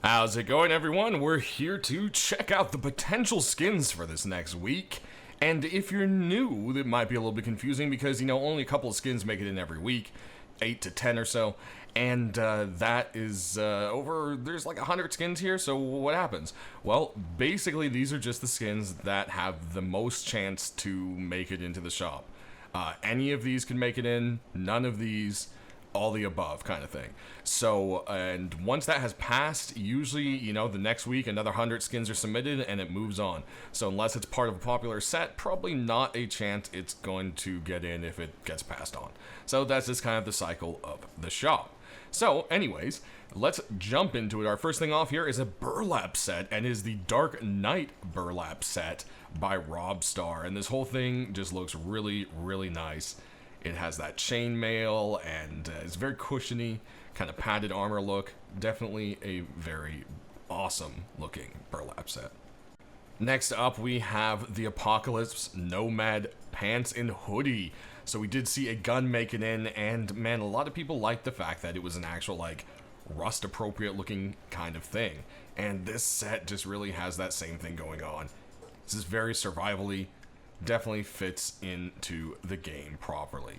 How's it going, everyone? We're here to check out the potential skins for this next week. And if you're new, it might be a little bit confusing because, only a couple of skins make it in every week, 8 to 10 or so. And that is there's like 100 skins here, so what happens? Well, basically, these are just the skins that have the most chance to make it into the shop. Any of these can make it in, none of these, all the above kind of thing. So, and once that has passed, usually, the next week another 100 skins are submitted and it moves on. So unless it's part of a popular set, probably not a chance it's going to get in if it gets passed on. So that's just kind of the cycle of the shop. So anyways, let's jump into it. Our first thing off here is a burlap set, and is the Dark Knight burlap set by Robstar. And this whole thing just looks really, really nice. It has that chainmail and it's very cushiony, kind of padded armor look. Definitely a very awesome looking burlap set. Next up, we have the Apocalypse Nomad pants and hoodie. So we did see a gun make it in, and man, a lot of people liked the fact that it was an actual rust appropriate looking kind of thing. And this set just really has that same thing going on. This is very survival-y. Definitely fits into the game properly.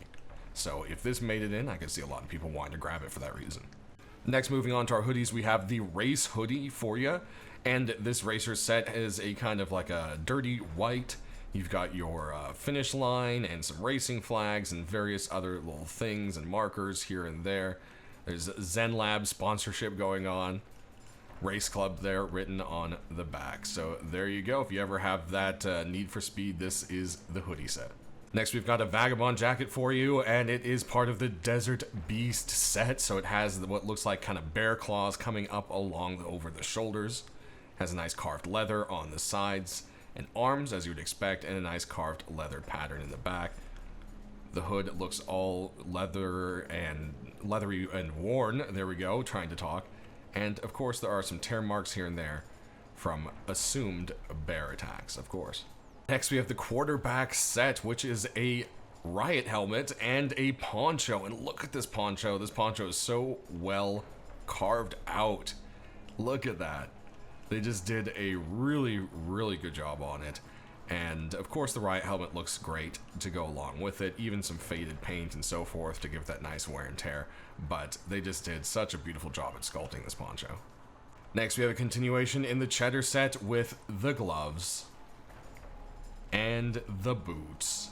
So if this made it in, I could see a lot of people wanting to grab it for that reason. Next, moving on to our hoodies, we have the race hoodie for you. And this racer set is a kind of like a dirty white. You've got your finish line and some racing flags and various other little things and markers here and there. There's Zen Lab sponsorship going on. Race Club there written on the back. So there you go. If you ever have that need for speed, this is the hoodie set. Next, we've got a Vagabond jacket for you, and it is part of the Desert Beast set. So it has what looks like kind of bear claws coming up over the shoulders. Has a nice carved leather on the sides and arms, as you would expect, and a nice carved leather pattern in the back. The hood looks all leathery and worn. There we go, trying to talk. And, of course, there are some tear marks here and there from assumed bear attacks, of course. Next, we have the quarterback set, which is a riot helmet and a poncho. And look at this poncho. This poncho is so well carved out. Look at that. They just did a really, really good job on it. And, of course, the riot helmet looks great to go along with it. Even some faded paint and so forth to give it that nice wear and tear. But they just did such a beautiful job at sculpting this poncho. Next, we have a continuation in the Cheddar set with the gloves and the boots.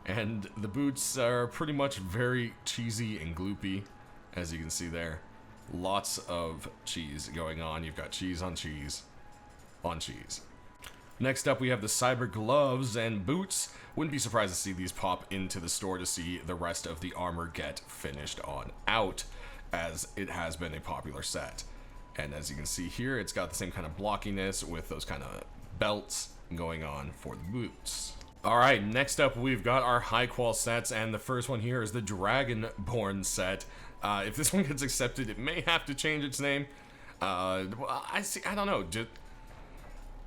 And the boots are pretty much very cheesy and gloopy, as you can see there. Lots of cheese going on. You've got cheese on cheese on cheese. Next up, we have the Cyber gloves and boots. Wouldn't be surprised to see these pop into the store to see the rest of the armor get finished on out, as it has been a popular set. And as you can see here, it's got the same kind of blockiness with those kind of belts going on for the boots. Alright, next up we've got our high qual sets, and the first one here is the Dragonborn set. If this one gets accepted, it may have to change its name. I don't know.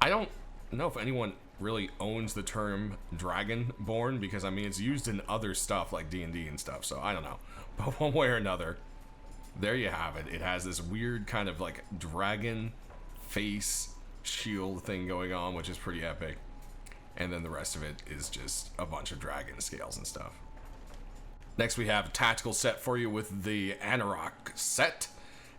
I don't know if anyone really owns the term Dragonborn, because it's used in other stuff like D&D and stuff, so I don't know. But one way or another, there you have it. It has this weird kind of dragon face shield thing going on, which is pretty epic. And then the rest of it is just a bunch of dragon scales and stuff. Next, we have a tactical set for you with the Anorak set.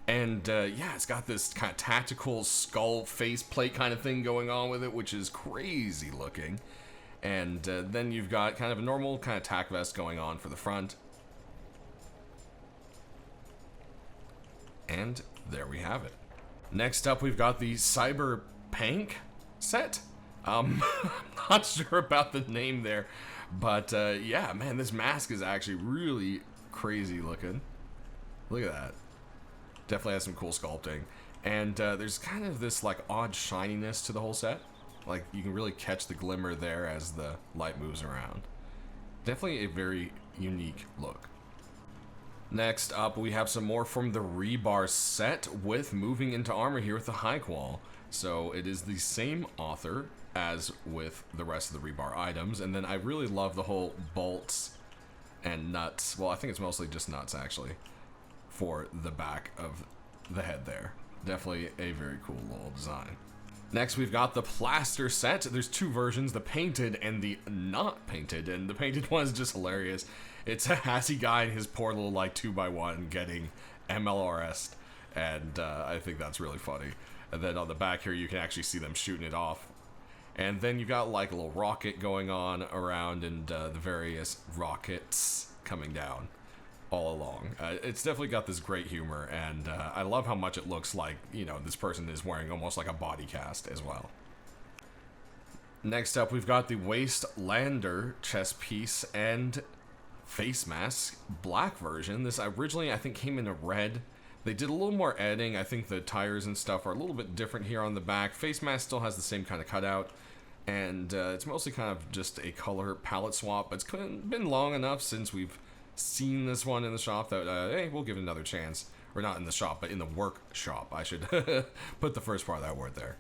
And yeah, it's got this kind of tactical skull faceplate kind of thing going on with it, which is crazy looking. And then you've got kind of a normal kind of tack vest going on for the front. And there we have it. Next up, we've got the Cyberpunk set. I'm not sure about the name there, but yeah, man, this mask is actually really crazy looking. Look at that. Definitely has some cool sculpting. And there's kind of this odd shininess to the whole set. You can really catch the glimmer there as the light moves around. Definitely a very unique look. Next up, we have some more from the Rebar set with moving into armor here with the high qual. So it is the same author as with the rest of the Rebar items. And then I really love the whole bolts and nuts. Well, I think it's mostly just nuts, actually, for the back of the head there. Definitely a very cool little design. Next, we've got the plaster set. There's two versions, the painted and the not painted, and the painted one is just hilarious. It's a Hassy guy and his poor little, like, 2x1 getting MLRS'd, and I think that's really funny. And then on the back here, you can actually see them shooting it off. And then you've got, like, a little rocket going on around, and the various rockets coming down all along. It's definitely got this great humor, and I love how much it looks like, you know, this person is wearing almost like a body cast as well. Next up, we've got the Wastelander chest piece and face mask, black version. This originally, I think, came in a red. They did a little more editing. I think the tires and stuff are a little bit different here on the back. Face mask still has the same kind of cutout, and it's mostly kind of just a color palette swap, but it's been long enough since we've seen this one in the shop that, hey, we'll give it another chance. Or not in the shop, but in the workshop. I should put the first part of that word there.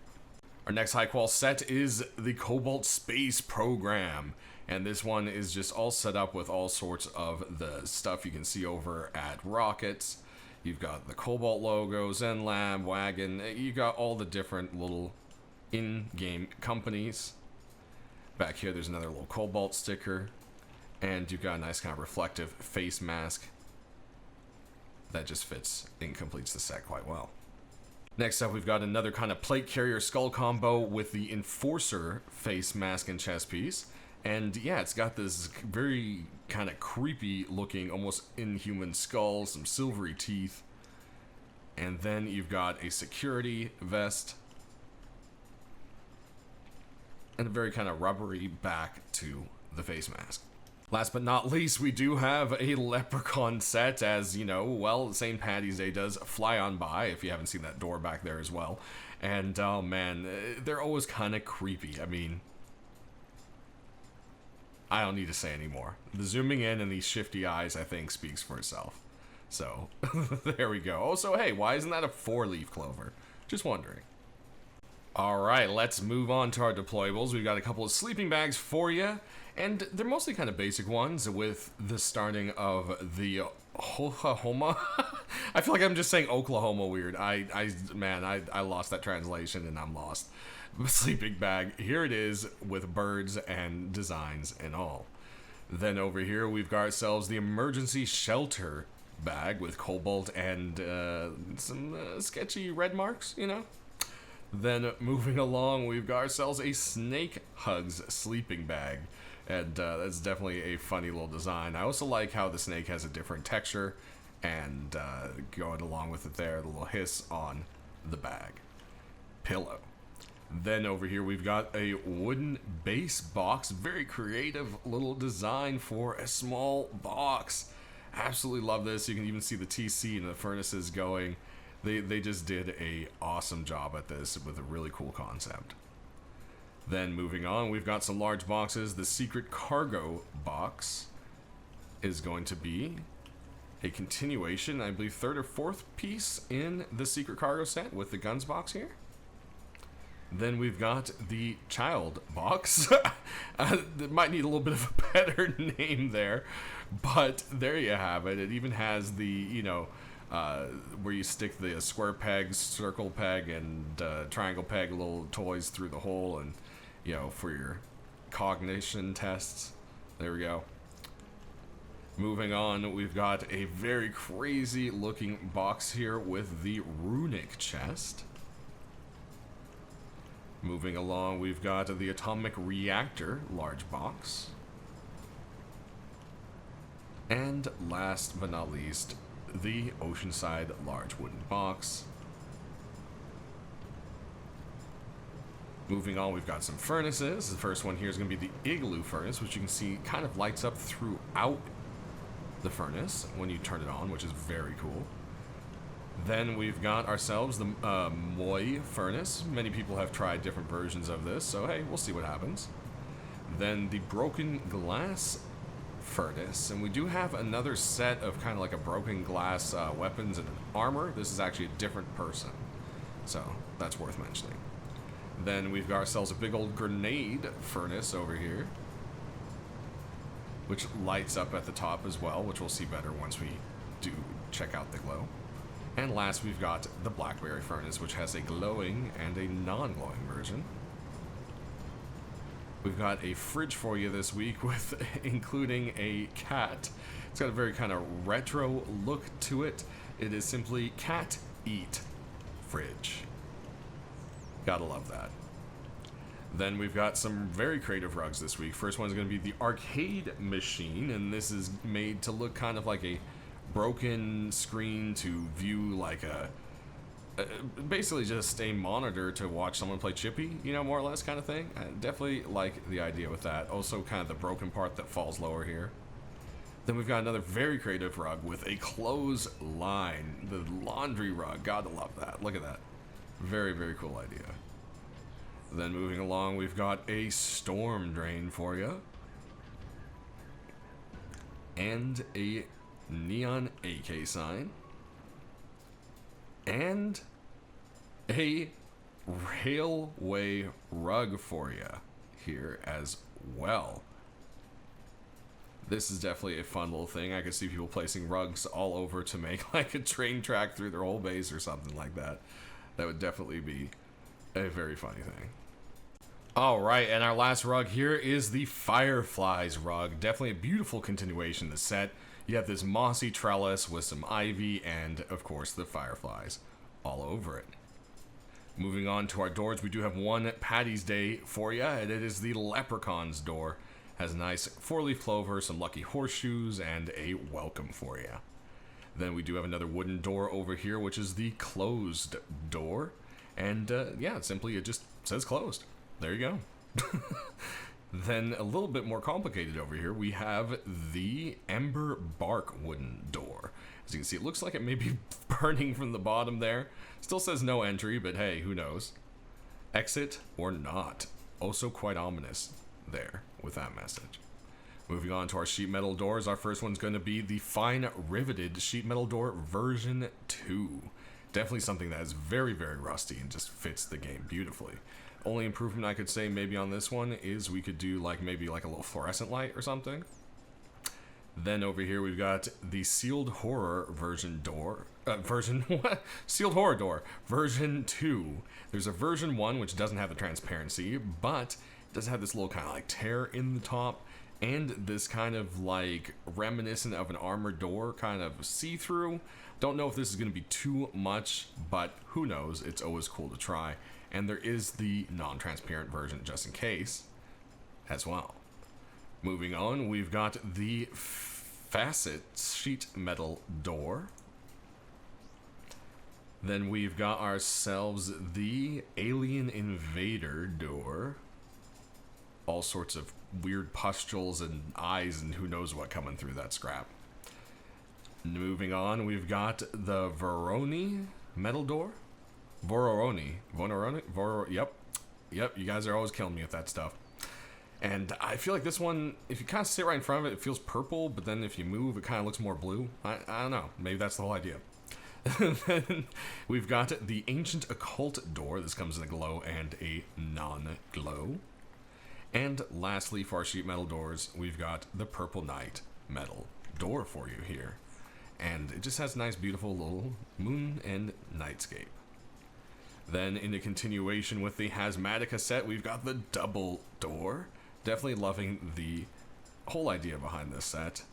Our next high-qual set is the Cobalt Space Program. And this one is just all set up with all sorts of the stuff you can see over at Rockets. You've got the Cobalt logo, Zen Lab, Wagon. You got all the different little in-game companies. Back here, there's another little Cobalt sticker. And you've got a nice kind of reflective face mask that just fits and completes the set quite well. Next up, we've got another kind of plate carrier skull combo with the Enforcer face mask and chest piece. And yeah, it's got this very kind of creepy looking, almost inhuman skull, some silvery teeth. And then you've got a security vest. And a very kind of rubbery back to the face mask. Last but not least, we do have a Leprechaun set, as, you know, well, St. Paddy's Day does fly on by, if you haven't seen that door back there as well. And, oh man, they're always kind of creepy. I mean, I don't need to say anymore. The zooming in and these shifty eyes, I think, speaks for itself. So, there we go. Oh, so hey, why isn't that a 4-leaf clover? Just wondering. Alright, let's move on to our deployables. We've got a couple of sleeping bags for you, and they're mostly kind of basic ones, with the starting of the Oklahoma. I feel like I'm just saying Oklahoma weird. Man, I lost that translation and I'm lost. Sleeping bag, here it is with birds and designs and all. Then over here we've got ourselves the emergency shelter bag with cobalt and some sketchy red marks, you know? Then moving along, we've got ourselves a Snake Hugs sleeping bag. And that's definitely a funny little design. I also like how the snake has a different texture. And going along with it there, the little hiss on the bag. Pillow. Then over here we've got a wooden base box. Very creative little design for a small box. Absolutely love this. You can even see the TC and the furnaces going. They just did a awesome job at this with a really cool concept. Then moving on, we've got some large boxes. The secret cargo box is going to be a continuation, I believe, third or fourth piece in the secret cargo set with the guns box here. Then we've got the child box. It might need a little bit of a better name there, but there you have it. It even has the, you know, where you stick the square peg, circle peg, and triangle peg little toys through the hole, and, you know, for your cognition tests. There we go. Moving on, we've got a very crazy looking box here with the runic chest. Moving along, we've got the atomic reactor large box. And last but not least, the Oceanside large wooden box. Moving on, we've got some furnaces. The first one here is going to be the igloo furnace, which you can see kind of lights up throughout the furnace when you turn it on, which is very cool. Then we've got ourselves the Moi furnace. Many people have tried different versions of this, so hey, we'll see what happens. Then the broken glass furnace, and we do have another set of kind of like a broken glass weapons and armor. This is actually a different person, so that's worth mentioning. Then we've got ourselves a big old grenade furnace over here, which lights up at the top as well, which we'll see better once we do check out the glow. And last, we've got the Blackberry Furnace, which has a glowing and a non-glowing version. We've got a fridge for you this week with including a cat. It's got a very kind of retro look to it. It is simply Cat Eat Fridge. Gotta love that. Then we've got some very creative rugs this week. First one's going to be the arcade machine, and this is made to look kind of like a broken screen to view like a basically just a monitor to watch someone play Chippy, you know, more or less kind of thing. I definitely like the idea with that. Also kind of the broken part that falls lower here. Then we've got another very creative rug with a clothesline, the laundry rug. Gotta love that. Look at that. Very, very cool idea. Then moving along, we've got a storm drain for you. And a neon AK sign. And a railway rug for you here as well. This is definitely a fun little thing. I could see people placing rugs all over to make like a train track through their whole base or something like that. That would definitely be a very funny thing. Alright, and our last rug here is the Fireflies rug. Definitely a beautiful continuation of the set. You have this mossy trellis with some ivy and, of course, the fireflies all over it. Moving on to our doors, we do have one Patty's Day for you, and it is the Leprechaun's door. Has a nice four-leaf clover, some lucky horseshoes, and a welcome for you. Then we do have another wooden door over here, which is the closed door. And, yeah, simply it just says closed. There you go. Then a little bit more complicated over here, we have the Ember Bark wooden door. As you can see, it looks like it may be burning from the bottom there. Still says no entry, but hey, who knows? Exit or not. Also quite ominous there with that message. Moving on to our sheet metal doors, our first one's going to be the Fine Riveted Sheet Metal Door version 2. Definitely something that is very, very rusty and just fits the game beautifully. Only improvement I could say maybe on this one is we could do like maybe like a little fluorescent light or something. Then over here we've got the Sealed Horror version door. Sealed Horror door version 2. There's a version 1 which doesn't have the transparency, but it does have this little kind of like tear in the top and this kind of like reminiscent of an armored door, kind of see-through. Don't know if this is going to be too much, but who knows? It's always cool to try. And there is the non-transparent version just in case as well. Moving on, we've got the Facet Sheet Metal door. Then we've got ourselves the Alien Invader door. All sorts of weird pustules and eyes and who knows what coming through that scrap. Moving on, we've got the Voroni metal door. Voroni, yep, you guys are always killing me with that stuff. And I feel like this one, if you kind of sit right in front of it, it feels purple, but then if you move, it kind of looks more blue. I don't know, maybe that's the whole idea. Then we've got the Ancient Occult door. This comes in a glow and a non-glow. And lastly, for our sheet metal doors, we've got the Purple Knight metal door for you here. And it just has a nice, beautiful little moon and nightscape. Then in a continuation with the Hazmatica set, we've got the double door. Definitely loving the whole idea behind this set,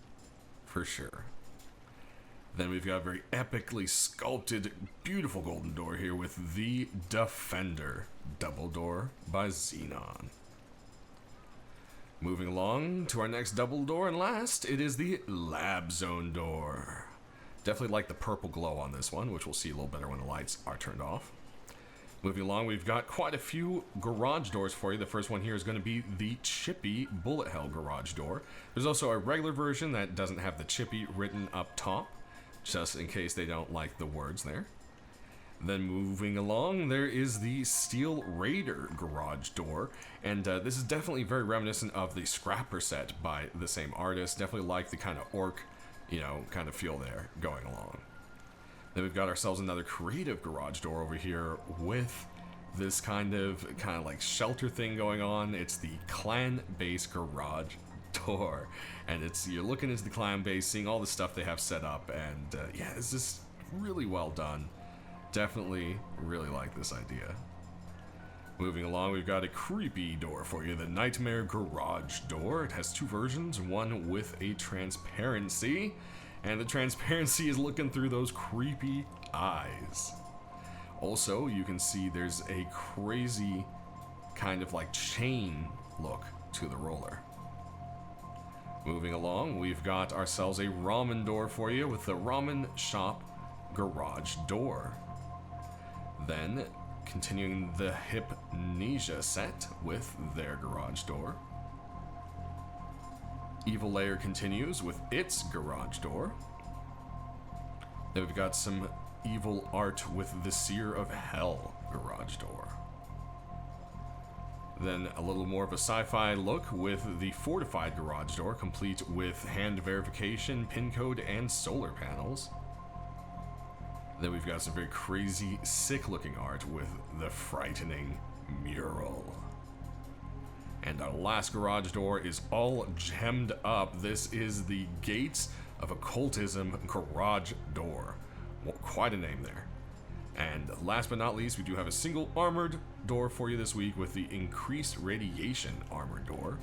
for sure. Then we've got a very epically sculpted, beautiful golden door here with the Defender double door by Xenon. Moving along to our next double door, and last, it is the Lab Zone door. Definitely like the purple glow on this one, which we'll see a little better when the lights are turned off. Moving along, we've got quite a few garage doors for you. The first one here is going to be the Chippy Bullet Hell garage door. There's also a regular version that doesn't have the Chippy written up top, just in case they don't like the words there. Then moving along, there is the Steel Raider garage door, and this is definitely very reminiscent of the Scrapper set by the same artist. Definitely like the kind of orc, you know, kind of feel there going along. Then we've got ourselves another creative garage door over here with this kind of like shelter thing going on. It's the clan base garage door, and you're looking into the clan base, seeing all the stuff they have set up, and yeah, it's just really well done. Definitely really like this idea. Moving along, we've got a creepy door for you, the Nightmare Garage Door. It has two versions, one with a transparency, and the transparency is looking through those creepy eyes. Also, you can see there's a crazy kind of like chain look to the roller. Moving along, we've got ourselves a ramen door for you with the Ramen Shop Garage Door. Then, continuing the Hypnesia set with their garage door. Evil Layer continues with its garage door. Then we've got some evil art with the Seer of Hell garage door. Then a little more of a sci-fi look with the Fortified garage door, complete with hand verification, pin code, and solar panels. Then we've got some very crazy, sick-looking art with the Frightening Mural. And our last garage door is all gemmed up. This is the Gates of Occultism garage door. Well, quite a name there. And last but not least, we do have a single armored door for you this week with the Increased Radiation armored door.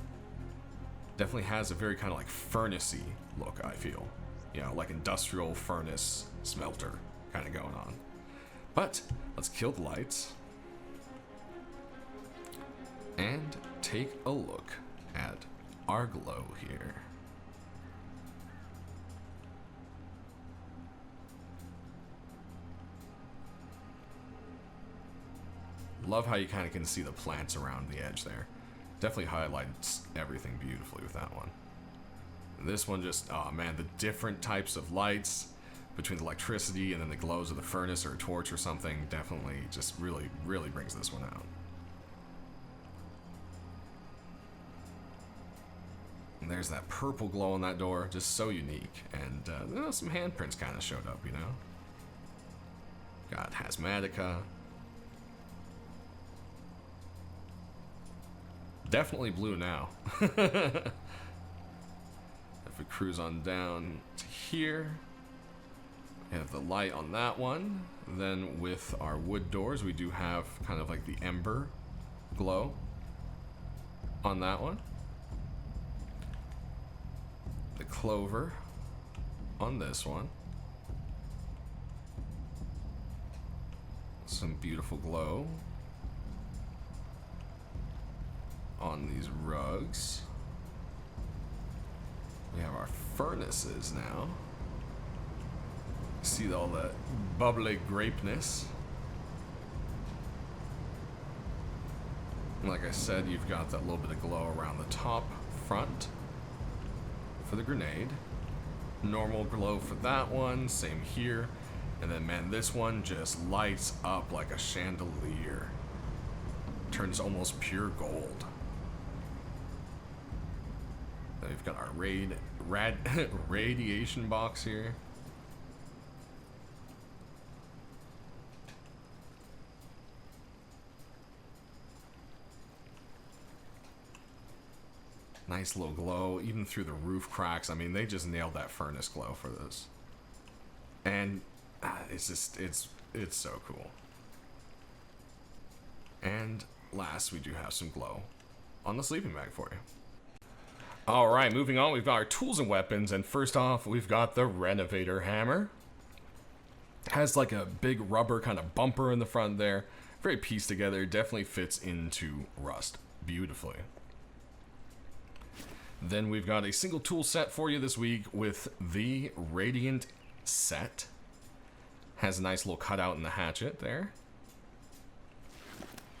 Definitely has a very kind of like furnace-y look, I feel. You know, like industrial furnace smelter kind of going on. But let's kill the lights and take a look at our glow here. Love how you kind of can see the plants around the edge there. Definitely highlights everything beautifully with that one. This one just, oh man, the different types of lights between the electricity and then the glows of the furnace or a torch or something definitely just really, really brings this one out. And there's that purple glow on that door, just so unique. And you know, some handprints kind of showed up, you know? Got Hazmatica. Definitely blue now. If we cruise on down to here, we have the light on that one. Then with our wood doors, we do have kind of like the ember glow on that one. The clover on this one. Some beautiful glow on these rugs. We have our furnaces now. See all that bubbly grapeness. And like I said, you've got that little bit of glow around the top front for the grenade. Normal glow for that one, same here. And then man, this one just lights up like a chandelier. Turns almost pure gold. Then we've got our radiation box here. Nice little glow, even through the roof cracks. I mean, they just nailed that furnace glow for this. And it's just, it's so cool. And last, we do have some glow on the sleeping bag for you. All right, moving on, we've got our tools and weapons, and first off, we've got the Renovator Hammer. Has like a big rubber kind of bumper in the front there. Very pieced together, definitely fits into rust beautifully. Then we've got a single tool set for you this week with the Radiant set. Has a nice little cutout in the hatchet there.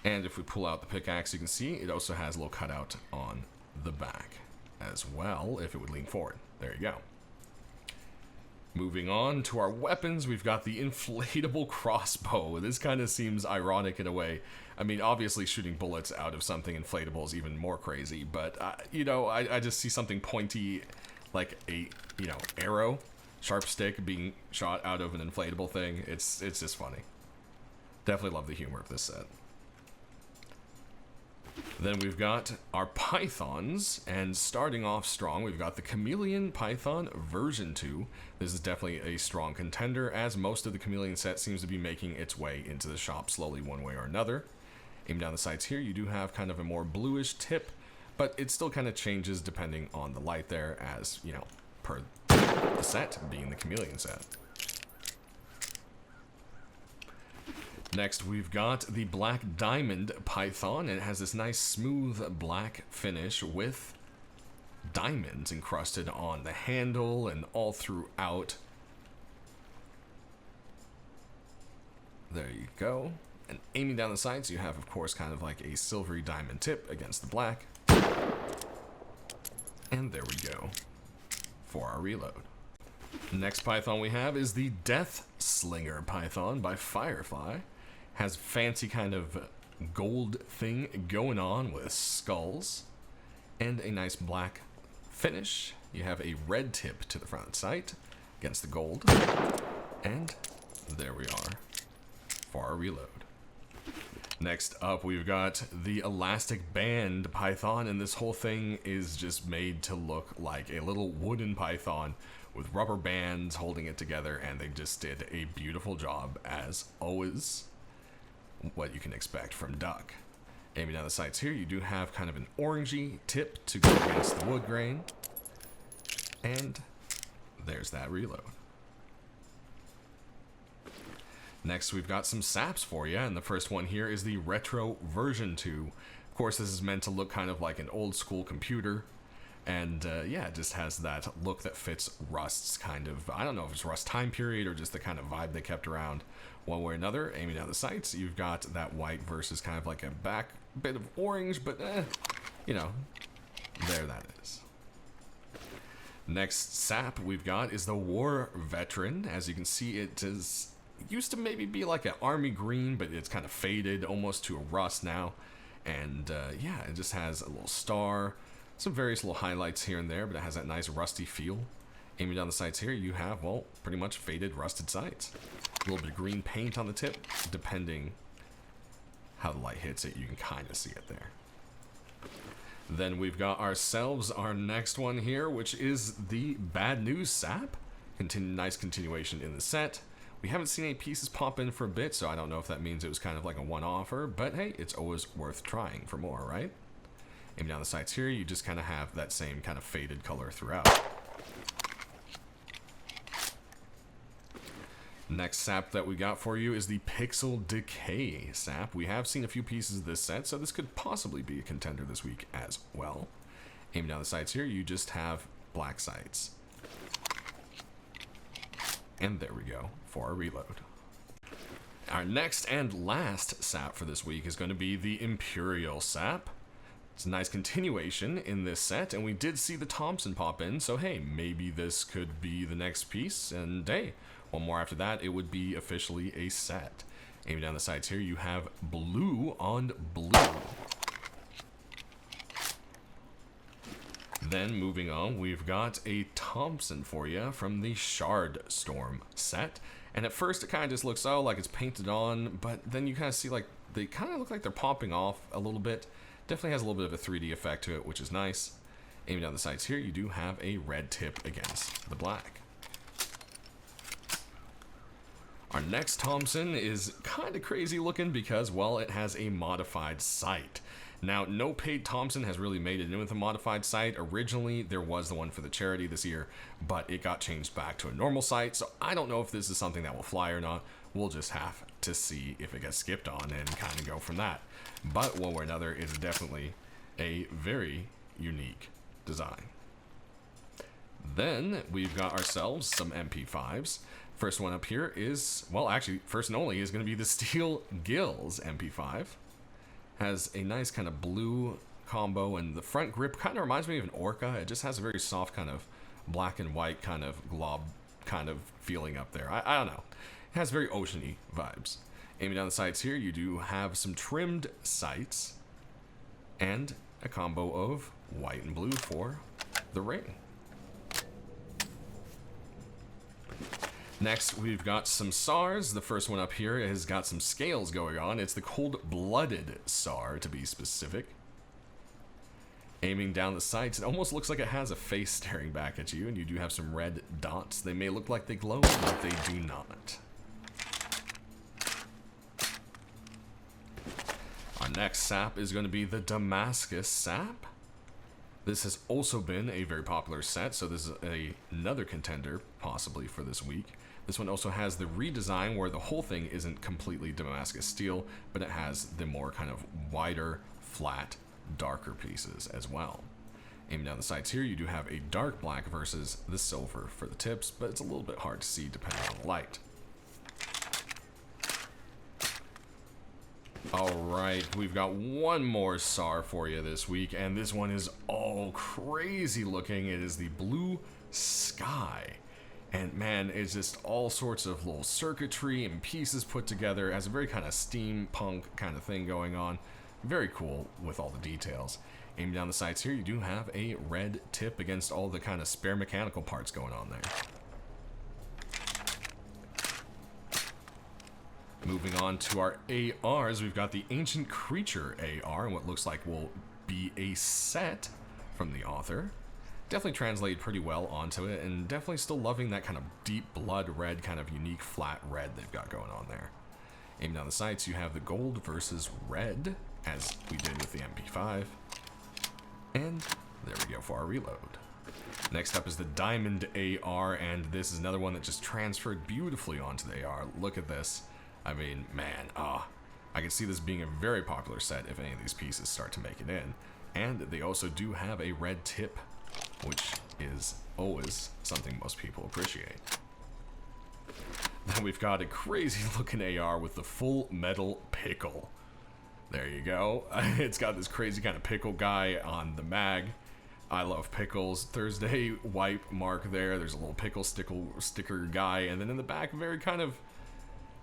And if we pull out the pickaxe, you can see it also has a little cutout on the back as well, if it would lean forward. There you go. Moving on to our weapons, we've got the inflatable crossbow. This kind of seems ironic in a way. I mean, obviously shooting bullets out of something inflatable is even more crazy, but, you know, I just see something pointy, like a, you know, arrow, sharp stick being shot out of an inflatable thing. It's just funny. Definitely love the humor of this set. Then we've got our pythons, and starting off strong, we've got the Chameleon Python version 2. This is definitely a strong contender, as most of the Chameleon set seems to be making its way into the shop slowly one way or another. Aiming down the sights here, you do have kind of a more bluish tip, but it still kind of changes depending on the light there, as, you know, per the set being the Chameleon set. Next, we've got the Black Diamond Python, and it has this nice smooth black finish with diamonds encrusted on the handle and all throughout. There you go. And aiming down the sights, you have, of course, kind of like a silvery diamond tip against the black. And there we go for our reload. Next python we have is the Death Slinger Python by Firefly. Has fancy kind of gold thing going on with skulls and a nice black finish. You have a red tip to the front sight against the gold. And there we are for our reload. Next up, we've got the Elastic Band Python, and this whole thing is just made to look like a little wooden python with rubber bands holding it together, and they just did a beautiful job, as always, what you can expect from Duck. Aiming down the sights here, you do have kind of an orangey tip to go against the wood grain, and there's that reload. Next, we've got some saps for you, and the first one here is the Retro version 2. Of course, this is meant to look kind of like an old school computer, and yeah, it just has that look that fits Rust's kind of, I don't know if it's Rust time period or just the kind of vibe they kept around. One way or another, aiming down the sights, you've got that white versus kind of like a back bit of orange, but you know, there that is. Next sap we've got is the War Veteran. As you can see, it used to maybe be like an army green, but it's kind of faded almost to a rust now. And yeah, it just has a little star, some various little highlights here and there, but it has that nice rusty feel. Aiming down the sights here, you have, well, pretty much faded, rusted sights. A little bit of green paint on the tip, depending how the light hits it, you can kind of see it there. Then we've got ourselves our next one here, which is the Bad News Sap. Nice continuation in the set. We haven't seen any pieces pop in for a bit, so I don't know if that means it was kind of like a one-offer, but hey, it's always worth trying for more, right? Aiming down the sights here, you just kind of have that same kind of faded color throughout. Next sap that we got for you is the Pixel Decay sap. We have seen a few pieces of this set, so this could possibly be a contender this week as well. Aiming down the sights here, you just have black sights. And there we go for our reload. Our next and last sap for this week is going to be the Imperial sap. It's a nice continuation in this set, and we did see the Thompson pop in, so hey, maybe this could be the next piece, and hey, one more after that, it would be officially a set. Aiming down the sides here, you have blue on blue. Then moving on, we've got a Thompson for you from the Shard Storm set. And at first it kind of just looks, oh, like it's painted on, but then you kind of see like they kind of look like they're popping off a little bit. Definitely has a little bit of a 3D effect to it, which is nice. Aiming down the sides here, you do have a red tip against the black. Our next Thompson is kind of crazy looking because, well, it has a modified sight. Now, no paid Thompson has really made it in with a modified sight. Originally, there was the one for the charity this year, but it got changed back to a normal sight, so I don't know if this is something that will fly or not. We'll just have to see if it gets skipped on and kind of go from that. But one way or another, it's definitely a very unique design. Then we've got ourselves some MP5s. First one up here is, well, actually, first and only is going to be the Steel Gills MP5. Has a nice kind of blue combo, and the front grip kind of reminds me of an Orca. It just has a very soft kind of black and white kind of glob kind of feeling up there. I don't know. It has very ocean-y vibes. Aiming down the sides here, you do have some trimmed sights and a combo of white and blue for the ring. Next, we've got some SARs. The first one up here has got some scales going on. It's the Cold-Blooded SAR, to be specific. Aiming down the sights, it almost looks like it has a face staring back at you, and you do have some red dots. They may look like they glow, but they do not. Our next sap is going to be the Damascus sap. This has also been a very popular set, so this is another contender possibly for this week. This one also has the redesign where the whole thing isn't completely Damascus steel, but it has the more kind of wider, flat, darker pieces as well. Aiming down the sights here, you do have a dark black versus the silver for the tips, but it's a little bit hard to see depending on the light. Alright, we've got one more SAR for you this week, and this one is all crazy looking. It is the Blue Sky. And man, it's just all sorts of little circuitry and pieces put together. It has a very kind of steampunk kind of thing going on. Very cool with all the details. Aiming down the sights here, you do have a red tip against all the kind of spare mechanical parts going on there. Moving on to our ARs, we've got the Ancient Creature AR, and what looks like will be a set from the author. Definitely translated pretty well onto it, and definitely still loving that kind of deep blood red, kind of unique flat red they've got going on there. Aiming down the sights, you have the gold versus red, as we did with the MP5. And there we go for our reload. Next up is the Diamond AR, and this is another one that just transferred beautifully onto the AR. Look at this. I mean, man, I can see this being a very popular set if any of these pieces start to make it in. And they also do have a red tip, which is always something most people appreciate. Then we've got a crazy looking AR with the Full Metal Pickle. There you go. It's got this crazy kind of pickle guy on the mag. I love pickles. Thursday wipe mark there. There's a little pickle sticker guy, and then in the back, very kind of,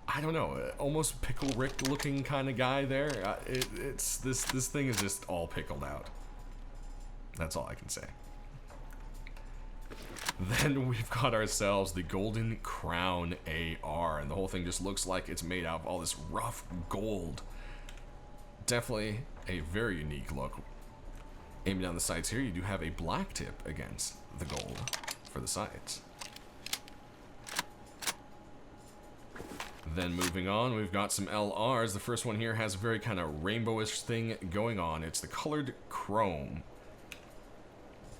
I don't know, almost Pickle Rick looking kind of guy there. It's this thing is just all pickled out. That's all I can say. Then we've got ourselves the Golden Crown AR, and the whole thing just looks like it's made out of all this rough gold. Definitely a very unique look. Aiming down the sights here, you do have a black tip against the gold for the sides. Then moving on, we've got some LRs. The first one here has a very kind of rainbowish thing going on. It's the colored chrome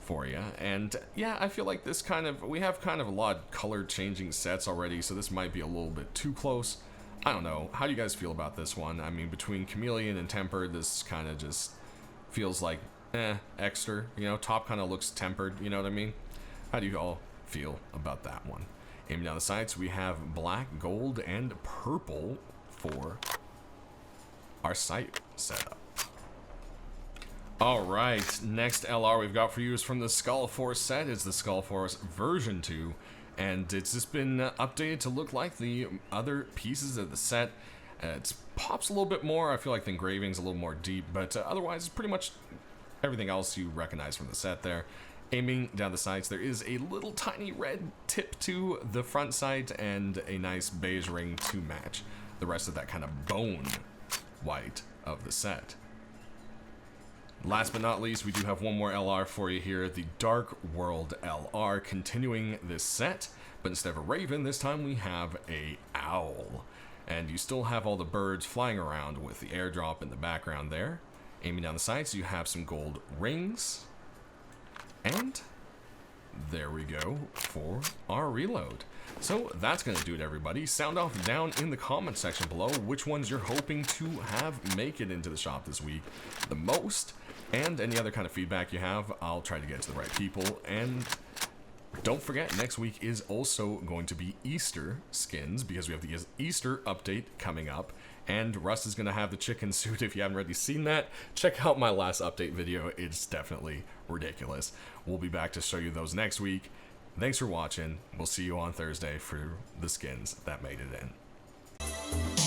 for you. And yeah, I feel like this we have kind of a lot of color changing sets already, so this might be a little bit too close. I don't know. How do you guys feel about this one? I mean, between Chameleon and Tempered, this kind of just feels like, extra. You know, top kind of looks tempered, you know what I mean? How do you all feel about that one? Aiming down the sights, we have black, gold, and purple for our sight setup. Alright, next LR we've got for you is from the Skull Force set. It's the Skull Force version 2, and it's just been updated to look like the other pieces of the set. It pops a little bit more. I feel like the engraving's a little more deep, but otherwise it's pretty much everything else you recognize from the set there. Aiming down the sides, there is a little tiny red tip to the front sight and a nice beige ring to match the rest of that kind of bone white of the set. Last but not least, we do have one more LR for you here, the Dark World LR, continuing this set, but instead of a raven, this time we have a owl. And you still have all the birds flying around with the airdrop in the background there. Aiming down the sights, you have some gold rings. And there we go for our reload. So that's going to do it, everybody. Sound off down in the comment section below which ones you're hoping to have make it into the shop this week the most, and any other kind of feedback you have. I'll try to get to the right people. And don't forget, next week is also going to be Easter skins, because we have the Easter update coming up. And Russ is going to have the chicken suit. If you haven't already seen that, check out my last update video. It's definitely ridiculous. We'll be back to show you those next week. Thanks for watching. We'll see you on Thursday for the skins that made it in.